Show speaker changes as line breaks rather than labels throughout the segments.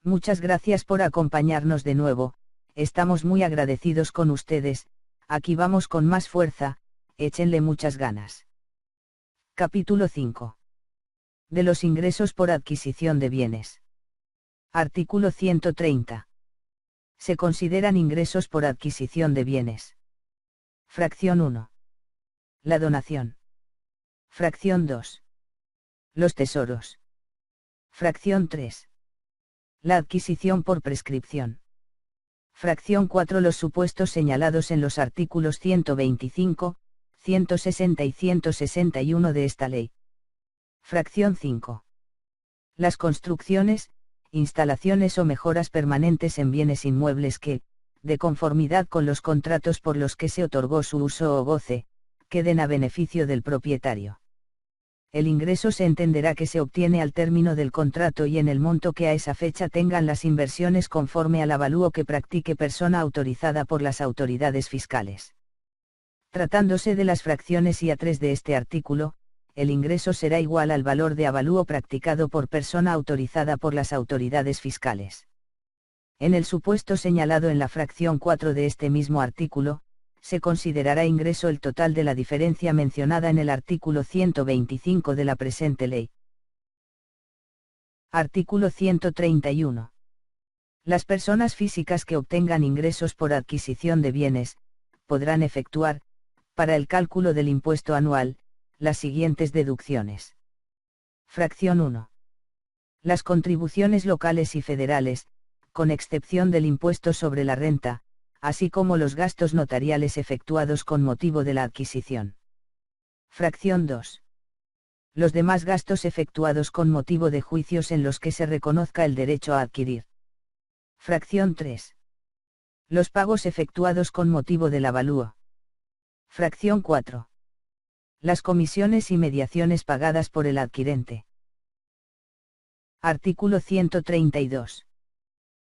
Muchas gracias por acompañarnos de nuevo, estamos muy agradecidos con ustedes, aquí vamos con más fuerza, échenle muchas ganas. Capítulo 5. De los ingresos por adquisición de bienes. Artículo 130. Se consideran ingresos por adquisición de bienes. Fracción 1. La donación. Fracción 2. Los tesoros. Fracción 3. La adquisición por prescripción. Fracción 4. Los supuestos señalados en los artículos 125, 160 y 161 de esta ley. Fracción 5. Las construcciones, instalaciones o mejoras permanentes en bienes inmuebles que, de conformidad con los contratos por los que se otorgó su uso o goce, queden a beneficio del propietario. El ingreso se entenderá que se obtiene al término del contrato y en el monto que a esa fecha tengan las inversiones conforme al avalúo que practique persona autorizada por las autoridades fiscales. Tratándose de las fracciones I a 3 de este artículo, el ingreso será igual al valor de avalúo practicado por persona autorizada por las autoridades fiscales. En el supuesto señalado en la fracción 4 de este mismo artículo, se considerará ingreso el total de la diferencia mencionada en el artículo 125 de la presente ley. Artículo 131. Las personas físicas que obtengan ingresos por adquisición de bienes, podrán efectuar, para el cálculo del impuesto anual, las siguientes deducciones. Fracción 1. Las contribuciones locales y federales, con excepción del impuesto sobre la renta, así como los gastos notariales efectuados con motivo de la adquisición. Fracción 2. Los demás gastos efectuados con motivo de juicios en los que se reconozca el derecho a adquirir. Fracción 3. Los pagos efectuados con motivo del avalúo. Fracción 4. Las comisiones y mediaciones pagadas por el adquirente. Artículo 132.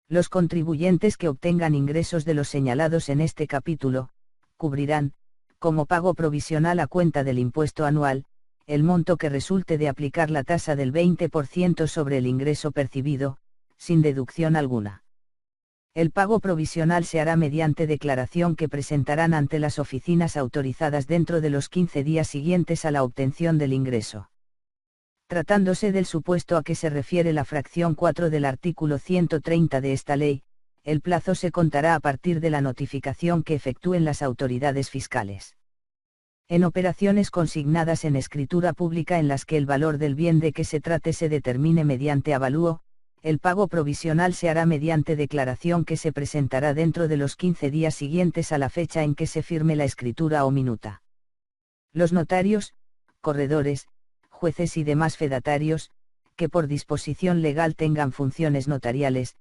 Los contribuyentes que obtengan ingresos de los señalados en este capítulo, cubrirán, como pago provisional a cuenta del impuesto anual, el monto que resulte de aplicar la tasa del 20% sobre el ingreso percibido, sin deducción alguna. El pago provisional se hará mediante declaración que presentarán ante las oficinas autorizadas dentro de los 15 días siguientes a la obtención del ingreso. Tratándose del supuesto a que se refiere la fracción 4 del artículo 130 de esta ley, el plazo se contará a partir de la notificación que efectúen las autoridades fiscales. En operaciones consignadas en escritura pública en las que el valor del bien de que se trate se determine mediante avalúo, el pago provisional se hará mediante declaración que se presentará dentro de los 15 días siguientes a la fecha en que se firme la escritura o minuta. Los notarios, corredores, jueces y demás fedatarios, que por disposición legal tengan funciones notariales,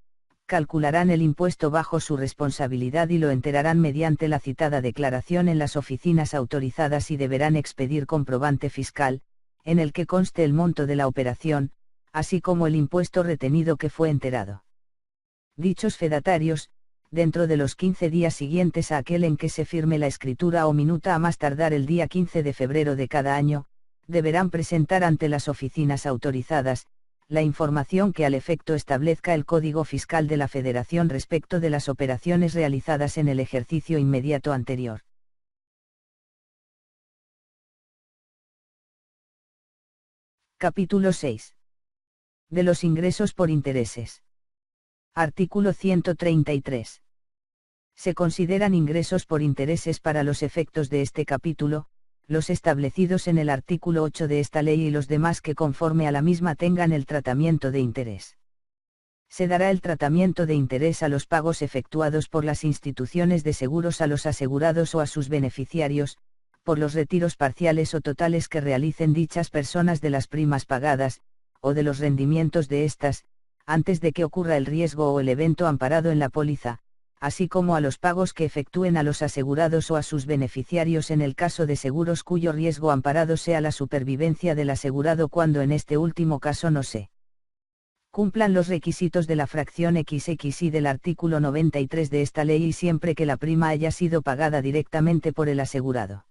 calcularán el impuesto bajo su responsabilidad y lo enterarán mediante la citada declaración en las oficinas autorizadas y deberán expedir comprobante fiscal, en el que conste el monto de la operación, así como el impuesto retenido que fue enterado. Dichos fedatarios, dentro de los 15 días siguientes a aquel en que se firme la escritura o minuta a más tardar el día 15 de febrero de cada año, deberán presentar ante las oficinas autorizadas, la información que al efecto establezca el Código Fiscal de la Federación respecto de las operaciones realizadas en el ejercicio inmediato anterior. Capítulo 6. De los ingresos por intereses. Artículo 133. Se consideran ingresos por intereses para los efectos de este capítulo, los establecidos en el artículo 8 de esta ley y los demás que conforme a la misma tengan el tratamiento de interés. Se dará el tratamiento de interés a los pagos efectuados por las instituciones de seguros a los asegurados o a sus beneficiarios, por los retiros parciales o totales que realicen dichas personas de las primas pagadas, o de los rendimientos de estas, antes de que ocurra el riesgo o el evento amparado en la póliza, así como a los pagos que efectúen a los asegurados o a sus beneficiarios en el caso de seguros cuyo riesgo amparado sea la supervivencia del asegurado cuando en este último caso no se cumplan los requisitos de la fracción XXI del artículo 93 de esta ley y siempre que la prima haya sido pagada directamente por el asegurado.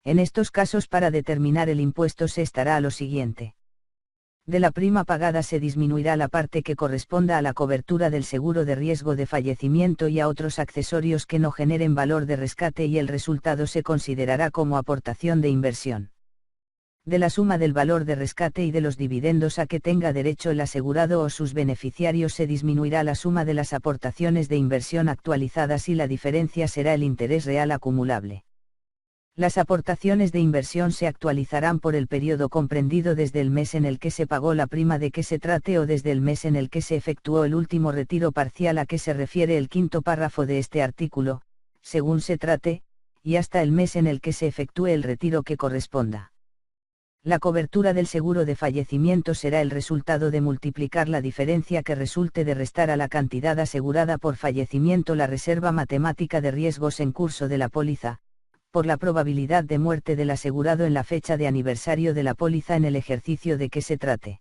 En estos casos para determinar el impuesto se estará a lo siguiente. De la prima pagada se disminuirá la parte que corresponda a la cobertura del seguro de riesgo de fallecimiento y a otros accesorios que no generen valor de rescate y el resultado se considerará como aportación de inversión. De la suma del valor de rescate y de los dividendos a que tenga derecho el asegurado o sus beneficiarios se disminuirá la suma de las aportaciones de inversión actualizadas y la diferencia será el interés real acumulable. Las aportaciones de inversión se actualizarán por el periodo comprendido desde el mes en el que se pagó la prima de que se trate o desde el mes en el que se efectuó el último retiro parcial a que se refiere el quinto párrafo de este artículo, según se trate, y hasta el mes en el que se efectúe el retiro que corresponda. La cobertura del seguro de fallecimiento será el resultado de multiplicar la diferencia que resulte de restar a la cantidad asegurada por fallecimiento la reserva matemática de riesgos en curso de la póliza, por la probabilidad de muerte del asegurado en la fecha de aniversario de la póliza en el ejercicio de que se trate.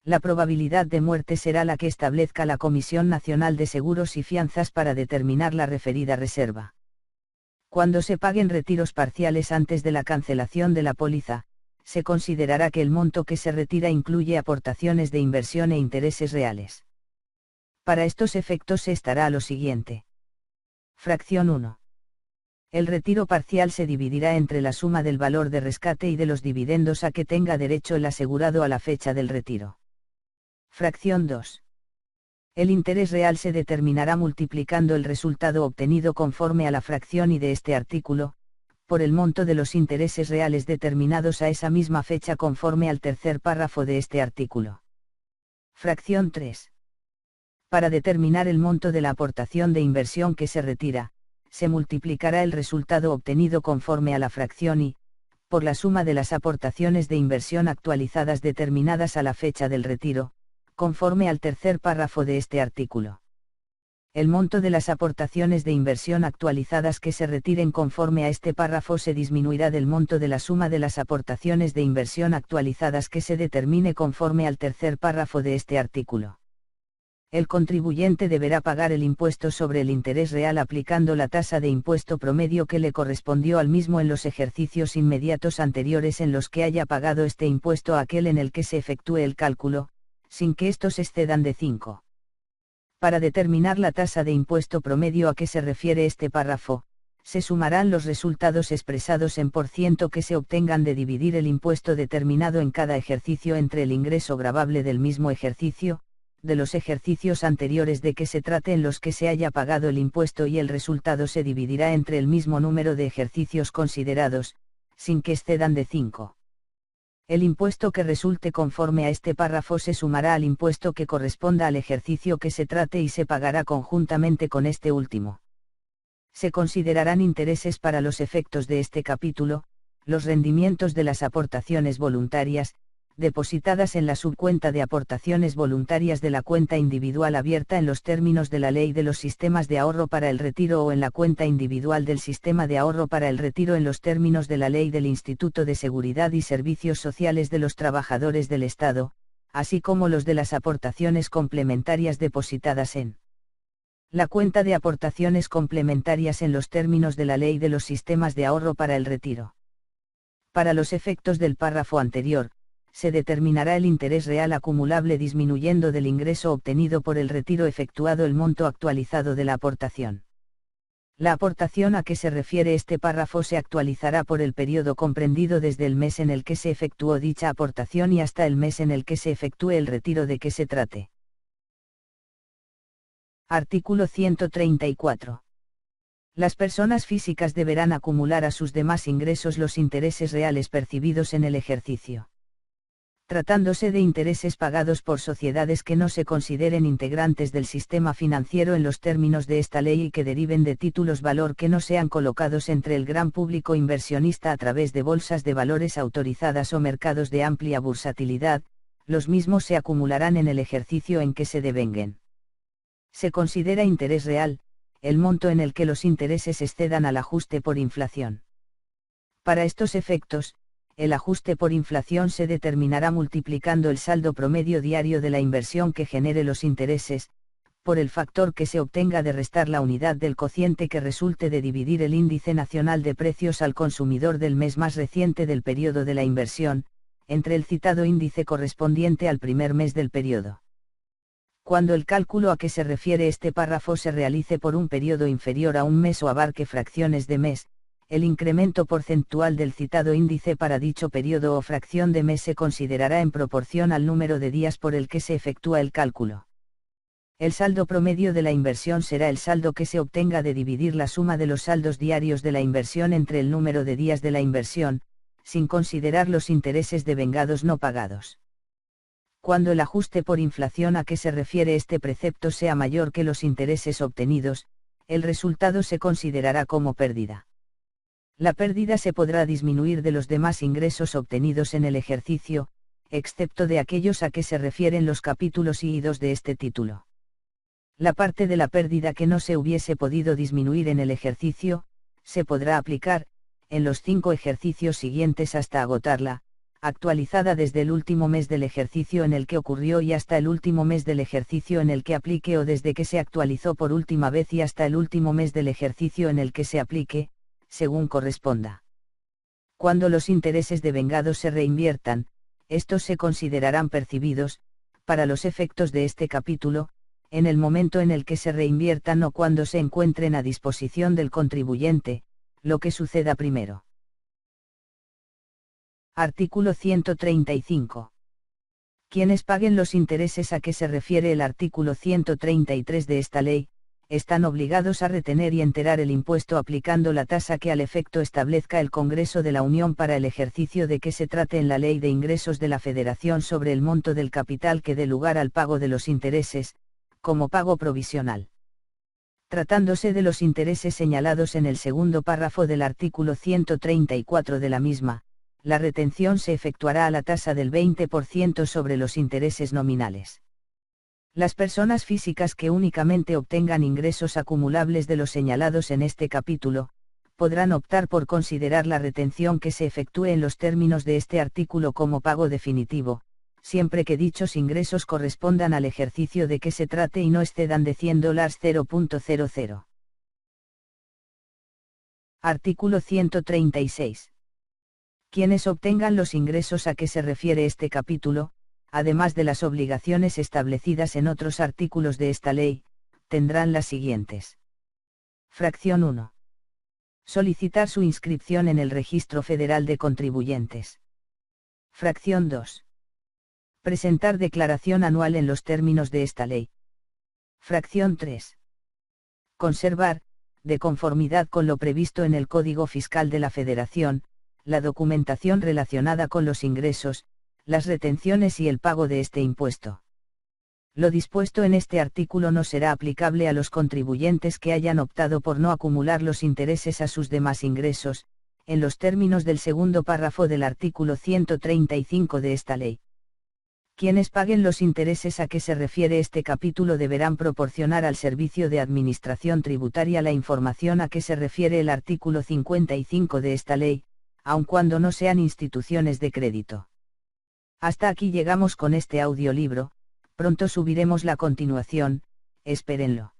La probabilidad de muerte será la que establezca la Comisión Nacional de Seguros y Fianzas para determinar la referida reserva. Cuando se paguen retiros parciales antes de la cancelación de la póliza, se considerará que el monto que se retira incluye aportaciones de inversión e intereses reales. Para estos efectos se estará a lo siguiente. Fracción 1. El retiro parcial se dividirá entre la suma del valor de rescate y de los dividendos a que tenga derecho el asegurado a la fecha del retiro. Fracción 2. El interés real se determinará multiplicando el resultado obtenido conforme a la fracción y de este artículo, por el monto de los intereses reales determinados a esa misma fecha conforme al tercer párrafo de este artículo. Fracción 3. Para determinar el monto de la aportación de inversión que se retira, se multiplicará el resultado obtenido conforme a la fracción y, por la suma de las aportaciones de inversión actualizadas determinadas a la fecha del retiro, conforme al tercer párrafo de este artículo. El monto de las aportaciones de inversión actualizadas que se retiren conforme a este párrafo se disminuirá del monto de la suma de las aportaciones de inversión actualizadas que se determine conforme al tercer párrafo de este artículo. El contribuyente deberá pagar el impuesto sobre el interés real aplicando la tasa de impuesto promedio que le correspondió al mismo en los ejercicios inmediatos anteriores en los que haya pagado este impuesto a aquel en el que se efectúe el cálculo, sin que estos excedan de 5. Para determinar la tasa de impuesto promedio a que se refiere este párrafo, se sumarán los resultados expresados en % que se obtengan de dividir el impuesto determinado en cada ejercicio entre el ingreso gravable del mismo ejercicio, de los ejercicios anteriores de que se trate en los que se haya pagado el impuesto y el resultado se dividirá entre el mismo número de ejercicios considerados, sin que excedan de 5. El impuesto que resulte conforme a este párrafo se sumará al impuesto que corresponda al ejercicio que se trate y se pagará conjuntamente con este último. Se considerarán intereses para los efectos de este capítulo, los rendimientos de las aportaciones voluntarias, depositadas en la subcuenta de aportaciones voluntarias de la cuenta individual abierta en los términos de la Ley de los Sistemas de Ahorro para el Retiro o en la cuenta individual del Sistema de Ahorro para el Retiro en los términos de la Ley del Instituto de Seguridad y Servicios Sociales de los Trabajadores del Estado, así como los de las aportaciones complementarias depositadas en la cuenta de aportaciones complementarias en los términos de la Ley de los Sistemas de Ahorro para el Retiro. Para los efectos del párrafo anterior, se determinará el interés real acumulable disminuyendo del ingreso obtenido por el retiro efectuado el monto actualizado de la aportación. La aportación a que se refiere este párrafo se actualizará por el periodo comprendido desde el mes en el que se efectuó dicha aportación y hasta el mes en el que se efectúe el retiro de que se trate. Artículo 134. Las personas físicas deberán acumular a sus demás ingresos los intereses reales percibidos en el ejercicio. Tratándose de intereses pagados por sociedades que no se consideren integrantes del sistema financiero en los términos de esta ley y que deriven de títulos valor que no sean colocados entre el gran público inversionista a través de bolsas de valores autorizadas o mercados de amplia bursatilidad, los mismos se acumularán en el ejercicio en que se devenguen. Se considera interés real, el monto en el que los intereses excedan al ajuste por inflación. Para estos efectos, el ajuste por inflación se determinará multiplicando el saldo promedio diario de la inversión que genere los intereses, por el factor que se obtenga de restar la unidad del cociente que resulte de dividir el índice nacional de precios al consumidor del mes más reciente del periodo de la inversión, entre el citado índice correspondiente al primer mes del periodo. Cuando el cálculo a que se refiere este párrafo se realice por un periodo inferior a un mes o abarque fracciones de mes, el incremento porcentual del citado índice para dicho periodo o fracción de mes se considerará en proporción al número de días por el que se efectúa el cálculo. El saldo promedio de la inversión será el saldo que se obtenga de dividir la suma de los saldos diarios de la inversión entre el número de días de la inversión, sin considerar los intereses devengados no pagados. Cuando el ajuste por inflación a que se refiere este precepto sea mayor que los intereses obtenidos, el resultado se considerará como pérdida. La pérdida se podrá disminuir de los demás ingresos obtenidos en el ejercicio, excepto de aquellos a que se refieren los capítulos I y II de este título. La parte de la pérdida que no se hubiese podido disminuir en el ejercicio, se podrá aplicar, en los 5 ejercicios siguientes hasta agotarla, actualizada desde el último mes del ejercicio en el que ocurrió y hasta el último mes del ejercicio en el que aplique o desde que se actualizó por última vez y hasta el último mes del ejercicio en el que se aplique, según corresponda. Cuando los intereses devengados se reinviertan, estos se considerarán percibidos, para los efectos de este capítulo, en el momento en el que se reinviertan o cuando se encuentren a disposición del contribuyente, lo que suceda primero. Artículo 135. Quienes paguen los intereses a que se refiere el artículo 133 de esta ley, están obligados a retener y enterar el impuesto aplicando la tasa que al efecto establezca el Congreso de la Unión para el ejercicio de que se trate en la Ley de Ingresos de la Federación sobre el monto del capital que dé lugar al pago de los intereses, como pago provisional. Tratándose de los intereses señalados en el segundo párrafo del artículo 134 de la misma, la retención se efectuará a la tasa del 20% sobre los intereses nominales. Las personas físicas que únicamente obtengan ingresos acumulables de los señalados en este capítulo, podrán optar por considerar la retención que se efectúe en los términos de este artículo como pago definitivo, siempre que dichos ingresos correspondan al ejercicio de que se trate y no excedan de $100.00. Artículo 136. Quienes obtengan los ingresos a que se refiere este capítulo, además de las obligaciones establecidas en otros artículos de esta ley, tendrán las siguientes. Fracción 1. Solicitar su inscripción en el Registro Federal de Contribuyentes. Fracción 2. Presentar declaración anual en los términos de esta ley. Fracción 3. Conservar, de conformidad con lo previsto en el Código Fiscal de la Federación, la documentación relacionada con los ingresos, las retenciones y el pago de este impuesto. Lo dispuesto en este artículo no será aplicable a los contribuyentes que hayan optado por no acumular los intereses a sus demás ingresos, en los términos del segundo párrafo del artículo 135 de esta ley. Quienes paguen los intereses a que se refiere este capítulo deberán proporcionar al Servicio de Administración Tributaria la información a que se refiere el artículo 55 de esta ley, aun cuando no sean instituciones de crédito. Hasta aquí llegamos con este audiolibro, pronto subiremos la continuación, espérenlo.